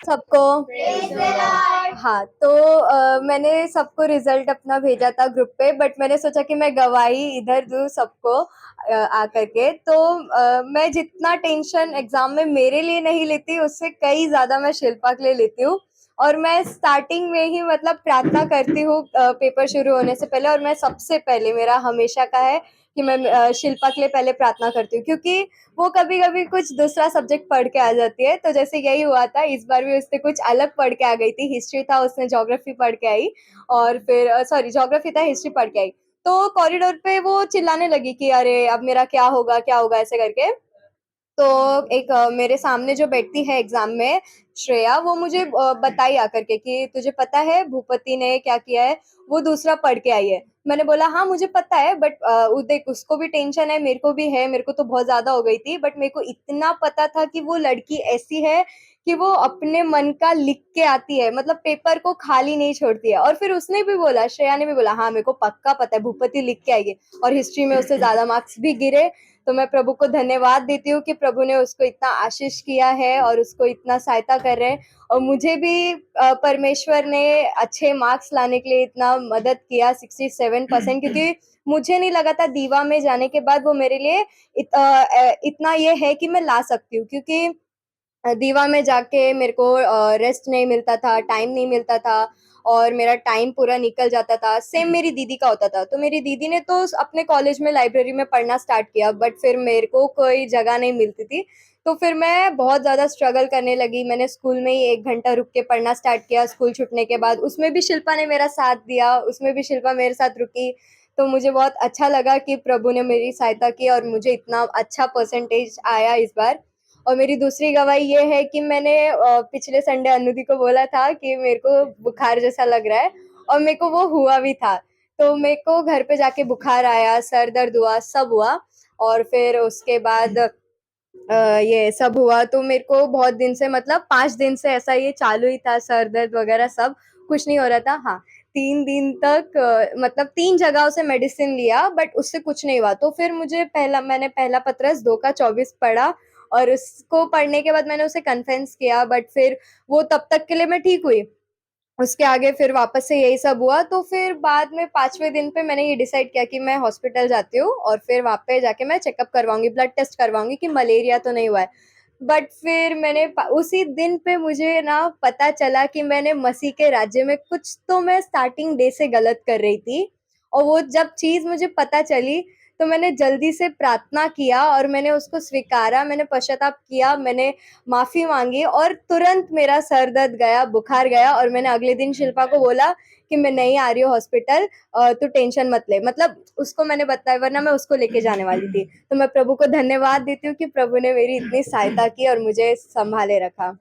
सबको हाँ, तो मैंने सबको रिजल्ट अपना भेजा था ग्रुप पे, बट मैंने सोचा कि मैं गवाही इधर दूँ सबको आकर के। तो मैं जितना टेंशन एग्जाम में मेरे लिए नहीं लेती, उससे कई ज्यादा मैं शिल्पा के लिए लेती हूँ। और मैं स्टार्टिंग में ही मतलब प्रार्थना करती हूँ पेपर शुरू होने से पहले, और मैं सबसे पहले मेरा हमेशा का है कि मैं शिल्पा के लिए पहले प्रार्थना करती हूँ, क्योंकि वो कभी कभी कुछ दूसरा सब्जेक्ट पढ़ के आ जाती है। तो जैसे यही हुआ था, इस बार भी उसने कुछ अलग पढ़ के आ गई थी, हिस्ट्री था, उसने ज्योग्राफी पढ़ के आई। और फिर सॉरी, ज्योग्राफी था, हिस्ट्री पढ़ के आई। तो कॉरिडोर पे वो चिल्लाने लगी कि अरे अब मेरा क्या होगा ऐसे करके। तो एक मेरे सामने जो बैठती है एग्जाम में, श्रेया, वो मुझे बताई आकर के कि तुझे पता है भूपति ने क्या किया है, वो दूसरा पढ़ के आई है। मैंने बोला हाँ मुझे पता है, बट देख उसको भी टेंशन है, मेरे को भी है, मेरे को तो बहुत ज्यादा हो गई थी, बट मेरे को इतना पता था कि वो लड़की ऐसी है कि वो अपने मन का लिख के आती है, मतलब पेपर को खाली नहीं छोड़ती है। और फिर उसने भी बोला, श्रेया ने भी बोला, हाँ मेरे को पक्का पता है भूपति लिख के आएगी। और हिस्ट्री में उससे ज्यादा मार्क्स भी गिरे। तो मैं प्रभु को धन्यवाद देती हूँ कि प्रभु ने उसको इतना आशीष किया है और उसको इतना सहायता कर रहे हैं। और मुझे भी परमेश्वर ने अच्छे मार्क्स लाने के लिए इतना मदद किया, 67%, क्योंकि मुझे नहीं लगा था दीवा में जाने के बाद वो मेरे लिए इतना ये है कि मैं ला सकती हूँ, क्योंकि दीवा में जाके मेरे को रेस्ट नहीं मिलता था, टाइम नहीं मिलता था, और मेरा टाइम पूरा निकल जाता था। सेम मेरी दीदी का होता था। तो मेरी दीदी ने तो अपने कॉलेज में लाइब्रेरी में पढ़ना स्टार्ट किया, बट फिर मेरे को कोई जगह नहीं मिलती थी। तो फिर मैं बहुत ज़्यादा स्ट्रगल करने लगी। मैंने स्कूल में ही 1 घंटा रुक के पढ़ना स्टार्ट किया स्कूल छूटने के बाद। उसमें भी शिल्पा ने मेरा साथ दिया, उसमें भी शिल्पा मेरे साथ रुकी। तो मुझे बहुत अच्छा लगा कि प्रभु ने मेरी सहायता की और मुझे इतना अच्छा परसेंटेज आया इस बार। और मेरी दूसरी गवाही ये है कि मैंने पिछले संडे अनुदी को बोला था कि मेरे को बुखार जैसा लग रहा है, और मेरे को वो हुआ भी था। तो मेरे को घर पे जाके बुखार आया, सर दर्द हुआ, सब हुआ। और फिर उसके बाद ये सब हुआ, तो मेरे को बहुत दिन से, मतलब 5 दिन से ऐसा ये चालू ही था, सर दर्द वगैरह सब कुछ नहीं हो रहा था। हाँ, 3 दिन तक मतलब 3 जगहों से मेडिसिन लिया, बट उससे कुछ नहीं हुआ। तो फिर मैंने पहला पत्रस 2 का 24 पढ़ा, और उसको पढ़ने के बाद मैंने उसे कन्फेंस किया, बट फिर वो तब तक के लिए मैं ठीक हुई। उसके आगे फिर वापस से यही सब हुआ। तो फिर बाद में 5वें दिन पे मैंने ये डिसाइड किया कि मैं हॉस्पिटल जाती हूँ, और फिर वहां पे जाके मैं चेकअप करवाऊंगी, ब्लड टेस्ट करवाऊंगी कि मलेरिया तो नहीं हुआ है। बट फिर उसी दिन पे मुझे ना पता चला कि मैंने मसीह के राज्य में कुछ तो मैं स्टार्टिंग डे से गलत कर रही थी। और वो जब चीज मुझे पता चली, तो मैंने जल्दी से प्रार्थना किया और मैंने उसको स्वीकारा, मैंने पश्चाताप किया, मैंने माफी मांगी, और तुरंत मेरा सर दर्द गया, बुखार गया। और मैंने अगले दिन शिल्पा को बोला कि मैं नहीं आ रही हूँ हॉस्पिटल, तू टेंशन मत ले, मतलब उसको मैंने बताया, वरना मैं उसको लेके जाने वाली थी। तो मैं प्रभु को धन्यवाद देती हूँ कि प्रभु ने मेरी इतनी सहायता की और मुझे संभाले रखा।